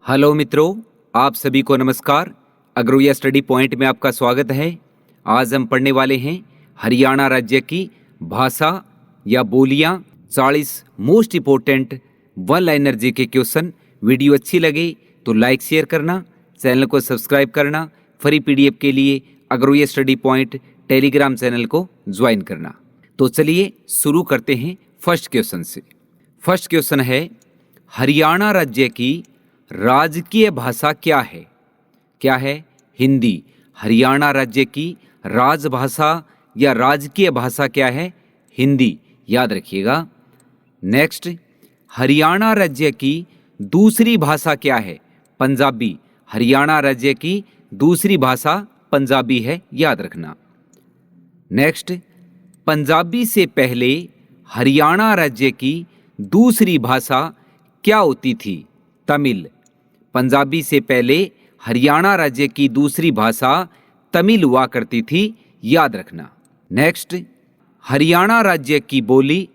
Hello मित्रों, आप सभी को नमस्कार। अग्रोया स्टडी पॉइंट में आपका स्वागत है। आज हम पढ़ने वाले हैं हरियाणा राज्य की भाषा या बोलियां 40 most important one liner GK question. Video अच्छी लगे तो लाइक शेयर करना, चैनल को सब्सक्राइब करना, फ्री पीडीएफ के लिए अग्रोया स्टडी पॉइंट टेलीग्राम चैनल को ज्वाइन करना। तो चलिए शुरू करते हैं फर्स्ट क्वेश्चन से। फर्स्ट क्वेश्चन है, हरियाणा राज्य की राजकीय भाषा क्या है? क्या है? हिंदी। हरियाणा राज्य की राजभाषा या राजकीय भाषा क्या है? हिंदी। याद रखिएगा। नेक्स्ट, हरियाणा राज्य की दूसरी भाषा क्या है? पंजाबी। हरियाणा राज्य की दूसरी भाषा पंजाबी है, याद रखना। नेक्स्ट, पंजाबी से पहले हरियाणा राज्य की दूसरी भाषा क्या होती थी? तमिल। पंजाबी से पहले हरियाणा राज्य की दूसरी भाषा तमिल हुआ करती थी, याद रखना। नेक्स्ट, हरियाणा राज्य की बोली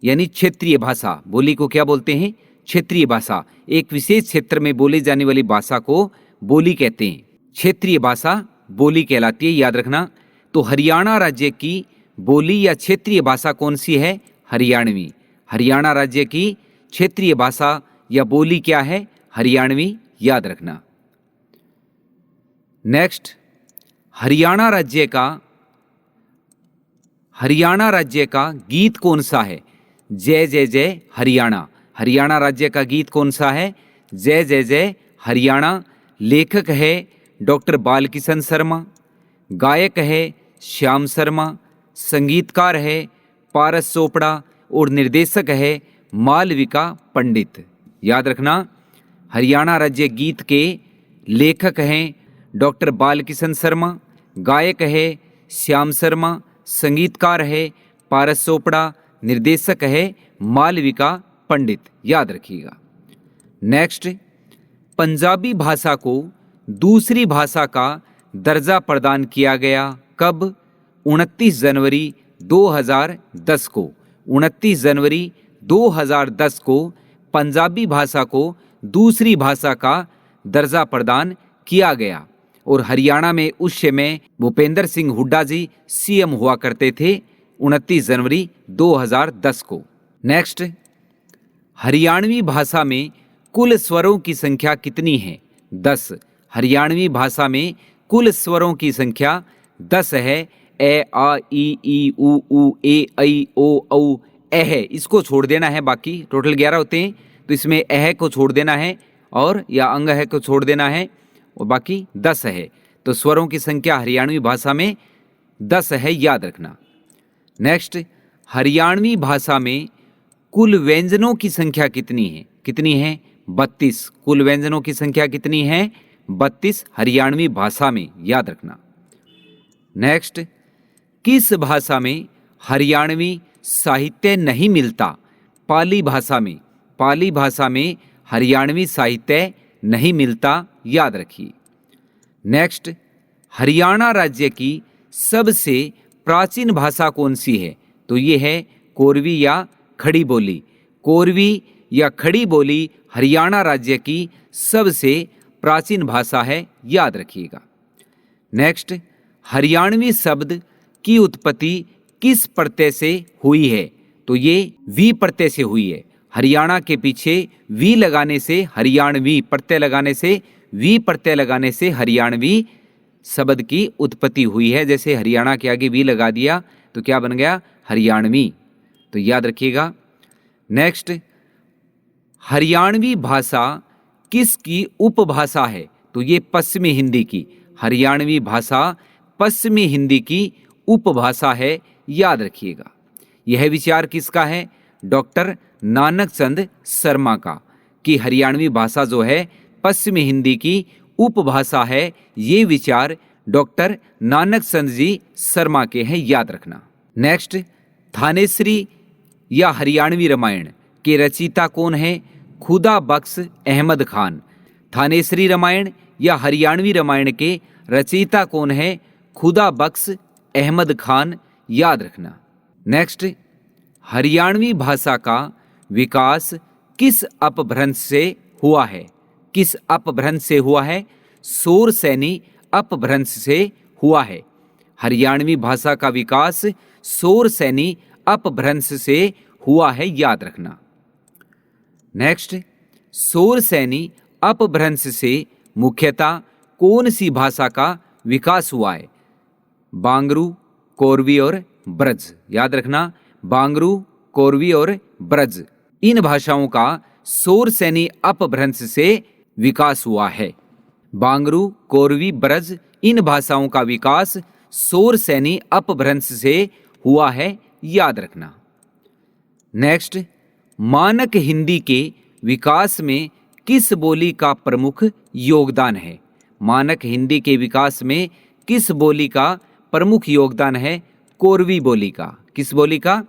यानी क्षेत्रीय भाषा, बोली को क्या बोलते हैं? क्षेत्रीय भाषा। एक विशेष क्षेत्र में बोले जाने वाली भाषा को बोली कहते हैं। क्षेत्रीय भाषा बोली कहलाती है, याद रखना। तो हरियाणा राज्य की बोली या क्षेत्रीय भाषा कौन सी है? हरियाणवी। हरियाणा राज्य की क्षेत्रीय भाषा या बोली क्या है? हरियाणवी, याद रखना। नेक्स्ट, हरियाणा राज्य का गीत कौन सा है? जय जय जय हरियाणा। हरियाणा राज्य का गीत कौन सा है? जय जय जय हरियाणा। लेखक है डॉक्टर बालकिशन शर्मा, गायक है श्याम शर्मा, संगीतकार है पारस चोपड़ा और निर्देशक है मालविका पंडित। याद रखना, हरियाणा राज्य गीत के लेखक हैं डॉक्टर बालकिशन शर्मा, गायक है श्याम शर्मा, संगीतकार है पारस चोपड़ा, निर्देशक है मालविका पंडित। याद रखिएगा। नेक्स्ट, पंजाबी भाषा को दूसरी भाषा का दर्जा प्रदान किया गया कब? 29 जनवरी 2010 को। 29 जनवरी 2010 को पंजाबी भाषा को दूसरी भाषा का दर्जा प्रदान किया गया। और हरियाणा में उस समय भूपेंद्र सिंह हुड्डा जी सीएम हुआ करते थे 29 जनवरी 2010 को। नेक्स्ट, हरियाणवी भाषा में कुल स्वरों की संख्या कितनी है? 10। हरियाणवी भाषा में कुल स्वरों की संख्या 10 है। ए आ ई उ ऊ ए ऐ ओ औ एह, इसको छोड़ देना है, बाकी टोटल 11 होते हैं, तो इसमें एह को छोड़ देना है और या अंग है को छोड़ देना है और बाकी 10 है। तो स्वरों की संख्या हरियाणवी भाषा में 10 है, याद रखना। नेक्स्ट, हरियाणवी भाषा में कुल व्यंजनों की संख्या कितनी है? कितनी है? 32। कुल व्यंजनों की संख्या कितनी है? 32 हरियाणवी भाषा में, याद रखना। नेक्स्ट, किस भाषा में हरियाणवी साहित्य नहीं मिलता? पाली भाषा में। पाली भाषा में हरियाणवी साहित्य नहीं मिलता, याद रखिए। नेक्स्ट, हरियाणा राज्य की सबसे प्राचीन भाषा कौन सी है? तो ये है कोरवी या खड़ी बोली। कोरवी या खड़ी बोली हरियाणा राज्य की सबसे प्राचीन भाषा है, याद रखिएगा। नेक्स्ट, हरियाणवी शब्द की उत्पत्ति किस प्रत्यय से हुई है? तो ये वी प्रत्यय से हुई है। हरियाणा के पीछे वी लगाने से, हरियाणवी प्रत्यय लगाने से, वी प्रत्यय लगाने से हरियाणवी शब्द की उत्पत्ति हुई है। जैसे हरियाणा के आगे वी लगा दिया तो क्या बन गया? हरियाणवी। तो याद रखिएगा। नेक्स्ट, हरियाणवी भाषा किसकी उपभाषा है? तो ये पश्चिमी हिंदी की। हरियाणवी भाषा पश्चिमी हिंदी की उपभाषा है, याद रखिएगा। यह विचार किसका है? डॉक्टर नानक चंद शर्मा का, कि हरियाणवी भाषा जो है पश्चिमी हिंदी की उपभाषा है। ये विचार डॉक्टर नानक चंद जी शर्मा के हैं, याद रखना। नेक्स्ट, थानेश्वरी या हरियाणवी रामायण के रचयिता कौन है? खुदा बख्श अहमद खान। थानेश्वरी रामायण या हरियाणवी रामायण के रचयिता कौन है? खुदा बख्श अहमद खान, याद रखना। नेक्स्ट, हरियाणवी भाषा का विकास किस अपभ्रंश से हुआ है? किस अपभ्रंश से हुआ है? शोरसैनी अपभ्रंश से हुआ है। हरियाणवी भाषा का विकास शोरसैनी अपभ्रंश से हुआ है, याद रखना। नेक्स्ट, शोरसैनी अपभ्रंश से मुख्यतः कौन सी भाषा का विकास हुआ है? बांगरू, कोरवी और ब्रज। याद रखना, बांगरू, कोरवी और ब्रज, इन भाषाओं का शोरसैनी अपभ्रंश से विकास हुआ है। बांगरू, कोरवी, ब्रज, इन भाषाओं का विकास शोरसैनी अपभ्रंश से हुआ है, याद रखना। नेक्स्ट, मानक हिंदी के विकास में किस बोली का प्रमुख योगदान है? मानक हिंदी के विकास में किस बोली का प्रमुख योगदान है? कोरवी बोली का। किस बोली का?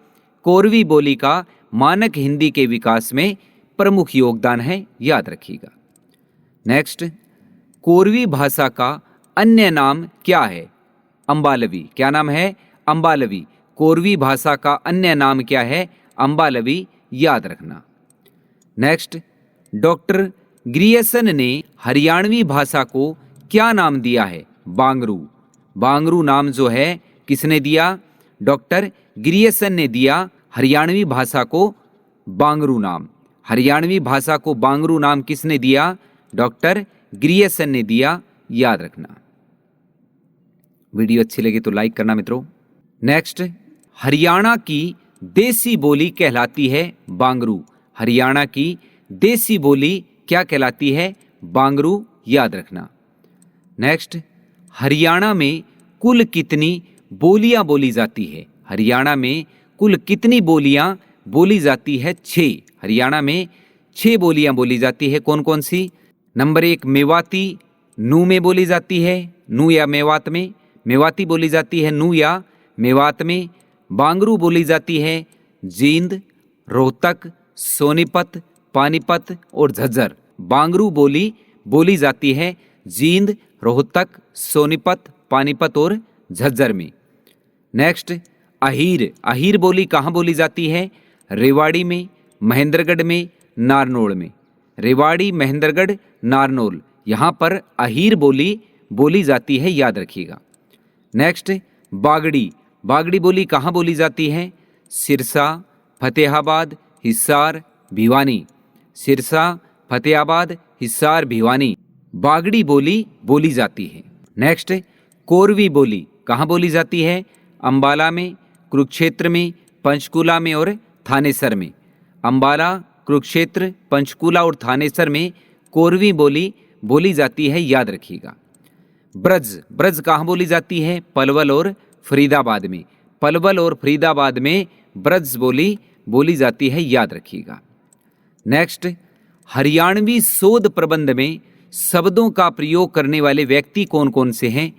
कोरवी बोली का मानक हिंदी के विकास में प्रमुख योगदान है, याद रखिएगा। नेक्स्ट, कोरवी भाषा का अन्य नाम क्या है? अंबालवी। क्या नाम है? अंबालवी। कोरवी भाषा का अन्य नाम क्या है? अंबालवी, याद रखना। नेक्स्ट, डॉक्टर ग्रियर्सन ने हरियाणवी भाषा को क्या नाम दिया है? बांगरू। बांगरू नाम जो है किसने दिया? डॉक्टर ग्रियर्सन ने दिया हरियाणवी भाषा को बांगरू नाम। हरियाणवी भाषा को बांगरू नाम किसने दिया? डॉक्टर ग्रियर्सन ने दिया, याद रखना। वीडियो अच्छी लगी तो लाइक करना मित्रों। नेक्स्ट, हरियाणा की देसी बोली कहलाती है बांगरू। हरियाणा की देसी बोली क्या कहलाती है? बांगरू, याद रखना। नेक्स्ट, हरियाणा में कुल कितनी बोलियां बोली जाती है? हरियाणा में कुल कितनी बोलियां बोली जाती है? 6। हरियाणा में 6 बोलियां बोली जाती है। कौन कौन सी? नंबर 1 मेवाती, नू में बोली जाती है, नू या मेवात में। मेवाती बोली जाती है नू या मेवात में। बांगरू बोली जाती है जींद, रोहतक, सोनीपत, पानीपत और झज्जर। बांगरू बोली जाती है जींद, रोहतक, सोनीपत, पानीपत और झज्जर में। नेक्स्ट, अहीर बोली कहाँ बोली जाती है? रेवाड़ी में, महेंद्रगढ़ में, नारनौल में। रेवाड़ी, महेंद्रगढ़, नारनौल, यहाँ पर अहीर बोली जाती है, याद रखिएगा। नेक्स्ट, बागड़ी बोली कहाँ बोली जाती है? सिरसा, फतेहाबाद, हिसार, भिवानी। सिरसा, फतेहाबाद, हिसार, भिवानी, बागड़ी बोली जाती है। नेक्स्ट, कोरवी बोली कहाँ बोली जाती है? अंबाला में, कुरुक्षेत्र में, पंचकुला में और थानेसर में। अंबाला, कुरुक्षेत्र, पंचकुला और थानेसर में कोरवी बोली जाती है, याद रखिएगा। ब्रज कहाँ बोली जाती है? पलवल और फरीदाबाद में। पलवल और फरीदाबाद में ब्रज बोली जाती है, याद रखिएगा। नेक्स्ट, हरियाणवी शोध प्रबंध में शब्दों का प्रयोग करने वाले व्यक्ति कौन कौन से हैं?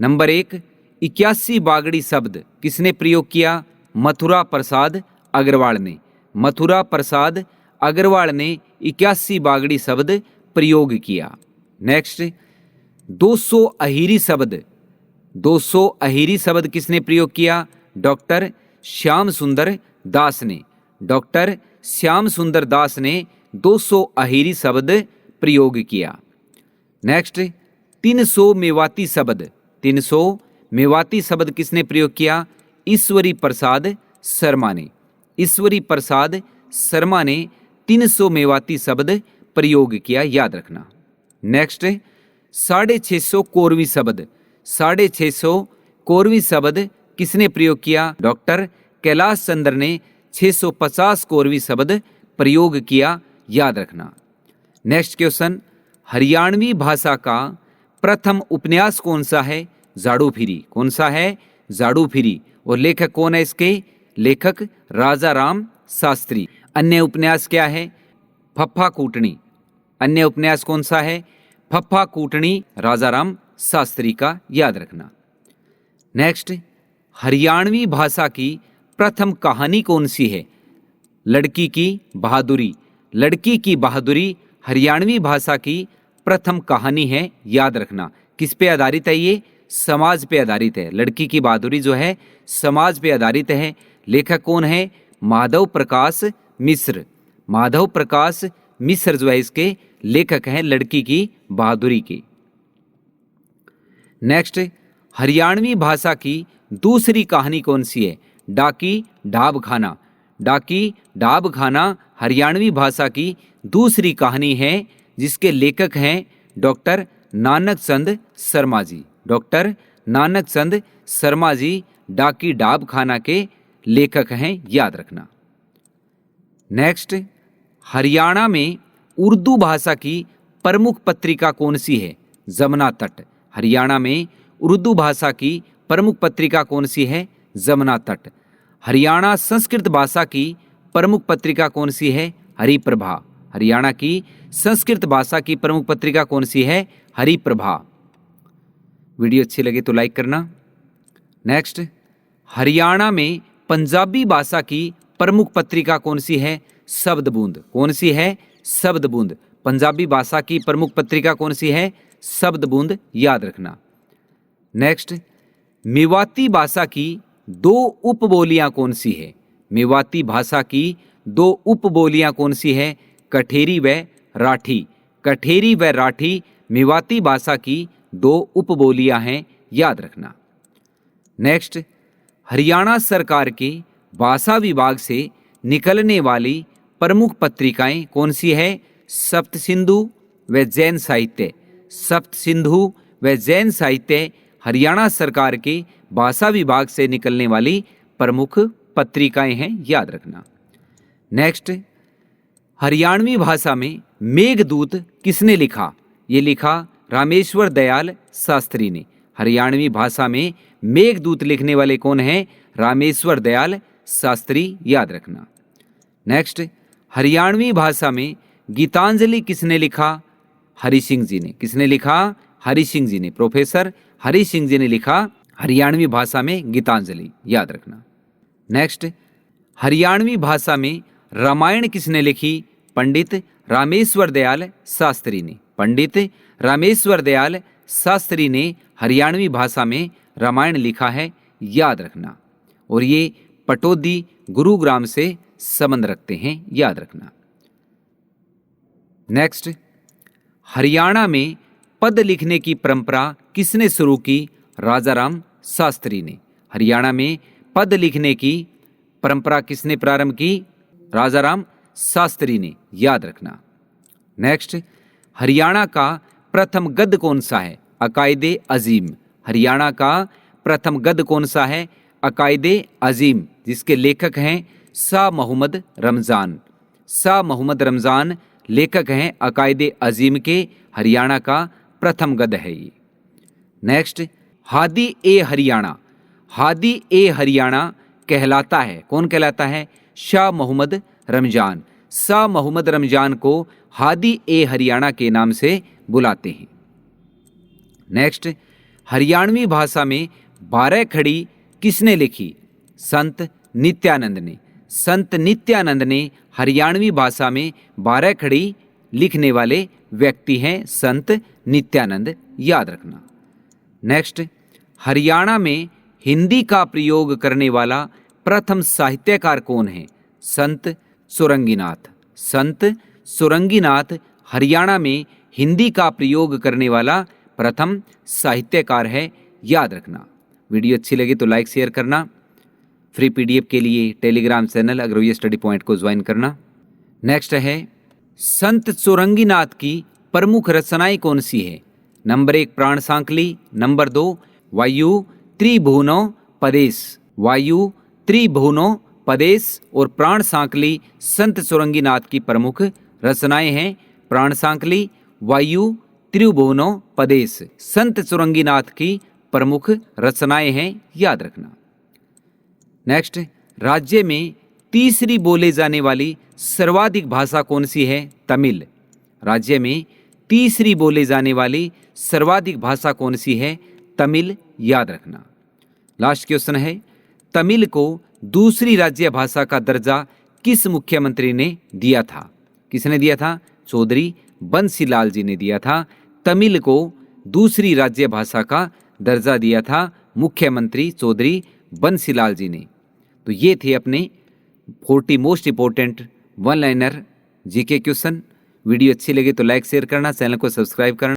नंबर 1 81 बागड़ी शब्द किसने प्रयोग किया? मथुरा प्रसाद अग्रवाल ने। मथुरा प्रसाद अग्रवाल ने 81 बागड़ी शब्द प्रयोग किया। नेक्स्ट, 200 अहीरी शब्द किसने प्रयोग किया? डॉक्टर श्याम सुंदर दास ने। डॉक्टर श्याम सुंदर दास ने 200 अहीरी शब्द प्रयोग किया। नेक्स्ट, 300 मेवाती शब्द किसने प्रयोग किया? ईश्वरी प्रसाद शर्मा ने। ईश्वरी प्रसाद शर्मा ने 300 मेवाती शब्द प्रयोग किया, याद रखना। नेक्स्ट, 650 कोरवी शब्द। 650 कोरवी शब्द किसने प्रयोग किया? डॉक्टर कैलाश चंद्र ने 650 कोरवी शब्द प्रयोग किया, याद रखना। नेक्स्ट क्वेश्चन, हरियाणवी भाषा का प्रथम उपन्यास कौन सा है? जाड़ू फिरी। कौन सा है? जाड़ू फिरी। और लेखक कौन है इसके? लेखक राजा राम शास्त्री। अन्य उपन्यास क्या है? फप्फा कूटनी। अन्य उपन्यास कौन सा है? फप्फा कूटनी, राजा राम शास्त्री का, याद रखना। नेक्स्ट, हरियाणवी भाषा की प्रथम कहानी कौन सी है? लड़की की बहादुरी। लड़की की बहादुरी हरियाणवी भाषा की प्रथम कहानी है, याद रखना। किस पे आधारित है ये? समाज पे आधारित है। लड़की की बहादुरी जो है समाज पे आधारित है। लेखक कौन है? माधव प्रकाश मिश्र। माधव प्रकाश मिस्र जो है इसके लेखक हैं लड़की की बहादुरी के। नेक्स्ट, हरियाणवी भाषा की दूसरी कहानी कौन सी है? डाकी ढाब खाना। डाकी ढाब खाना हरियाणवी भाषा की दूसरी कहानी है जिसके लेखक हैं डॉक्टर नानक चंद शर्मा जी। डॉक्टर नानक चंद शर्मा जी डाकी ढाब खाना के लेखक हैं, याद रखना। नेक्स्ट, हरियाणा में उर्दू भाषा की प्रमुख पत्रिका कौन सी है? जमुना तट। हरियाणा में उर्दू भाषा की प्रमुख पत्रिका कौन सी है? जमुना तट। हरियाणा संस्कृत भाषा की प्रमुख पत्रिका कौन सी है? हरिप्रभा। हरियाणा की संस्कृत भाषा की प्रमुख पत्रिका कौन सी है? हरिप्रभा। वीडियो अच्छी लगे तो लाइक करना। नेक्स्ट, हरियाणा में पंजाबी भाषा की प्रमुख पत्रिका कौन सी है? शब्दबूंद। कौन सी है? शब्दबूंद। पंजाबी भाषा की प्रमुख पत्रिका कौन सी है? शब्दबूंद, याद रखना। नेक्स्ट, मेवाती भाषा की दो उपबोलियां कौन सी है? मेवाती भाषा की दो उपबोलियां कौन सी है? कठेरी व राठी। कठेरी व राठी मेवाती भाषा की दो उपबोलियां हैं, याद रखना। नेक्स्ट, हरियाणा सरकार के भाषा विभाग से निकलने वाली प्रमुख पत्रिकाएं कौन सी है? सप्तसिंधु व जैन साहित्य। सप्तसिंधु व जैन साहित्य हरियाणा सरकार के भाषा विभाग से निकलने वाली प्रमुख पत्रिकाएं हैं, याद रखना। नेक्स्ट, हरियाणवी भाषा में मेघदूत किसने लिखा? ये लिखा रामेश्वर दयाल शास्त्री ने। हरियाणवी भाषा में मेघदूत लिखने वाले कौन हैं? रामेश्वर दयाल शास्त्री, याद रखना। नेक्स्ट, हरियाणवी भाषा में गीतांजलि किसने लिखा? हरि सिंह जी ने। किसने लिखा? हरि सिंह जी ने। प्रोफेसर हरि सिंह जी ने लिखा हरियाणवी भाषा में गीतांजलि, याद रखना। नेक्स्ट, हरियाणवी भाषा में रामायण किसने लिखी? पंडित रामेश्वर दयाल शास्त्री ने। पंडित रामेश्वर दयाल शास्त्री ने हरियाणवी भाषा में रामायण लिखा है, याद रखना। और ये पटौदी गुरुग्राम से संबंध रखते हैं, याद रखना। नेक्स्ट, हरियाणा में पद लिखने की परंपरा किसने शुरू की? राजाराम शास्त्री ने। हरियाणा में पद लिखने की परंपरा किसने प्रारंभ की? राजाराम शास्त्री ने, याद रखना। नेक्स्ट, हरियाणा का प्रथम गद्य कौन सा है? अकायदे अजीम। हरियाणा का प्रथम गद्य कौन सा है? अकायदे अजीम, जिसके लेखक हैं शाह मोहम्मद रमज़ान। शाह मोहम्मद रमज़ान लेखक हैं अकायदे अजीम के। हरियाणा का प्रथम गद्य है ये। नेक्स्ट, हादी ए हरियाणा। हादी ए हरियाणा कहलाता है, कौन कहलाता है? शाह मोहम्मद रमज़ान। शाह मोहम्मद रमज़ान को हादी ए हरियाणा के नाम से बुलाते हैं। नेक्स्ट, हरियाणवी भाषा में 12 खड़ी किसने लिखी? संत नित्यानंद ने। संत नित्यानंद ने हरियाणवी भाषा में 12 खड़ी लिखने वाले व्यक्ति हैं संत नित्यानंद, याद रखना। नेक्स्ट, हरियाणा में हिंदी का प्रयोग करने वाला प्रथम साहित्यकार कौन है? संत सुरंगीनाथ। संत सुरंगीनाथ हरियाणा में हिंदी का प्रयोग करने वाला प्रथम साहित्यकार है, याद रखना। वीडियो अच्छी लगी तो लाइक शेयर करना। फ्री पीडीएफ के लिए टेलीग्राम चैनल अग्रवी स्टडी पॉइंट को ज्वाइन करना। नेक्स्ट है, संत सुरंगीनाथ की प्रमुख रचनाएं कौन सी है? नंबर 1 प्राण सांकली, नंबर 2 वायु त्रिभुवनोपदेश। वायु त्रिभुवनोपदेश और प्राण सांकली संत सुरंगीनाथ की प्रमुख रचनाएं हैं। प्राण सांकली, वायु त्रिभुवनोपदेश संत सुरंगीनाथ की प्रमुख रचनाएं हैं, याद रखना। नेक्स्ट, राज्य में तीसरी बोले जाने वाली सर्वाधिक भाषा कौन सी है? तमिल। राज्य में तीसरी बोले जाने वाली सर्वाधिक भाषा कौन सी है? तमिल, याद रखना। लास्ट क्वेश्चन है, तमिल को दूसरी राज्य भाषा का दर्जा किस मुख्यमंत्री ने दिया था? किसने दिया था? चौधरी बंसीलाल जी ने दिया था। तमिल को दूसरी राज्य भाषा का दर्जा दिया था मुख्यमंत्री चौधरी बंसीलाल जी ने। तो ये थे अपने 40 most important one liner GK question. Video अच्छी लगे तो लाइक शेयर करना, चैनल को सब्सक्राइब करना।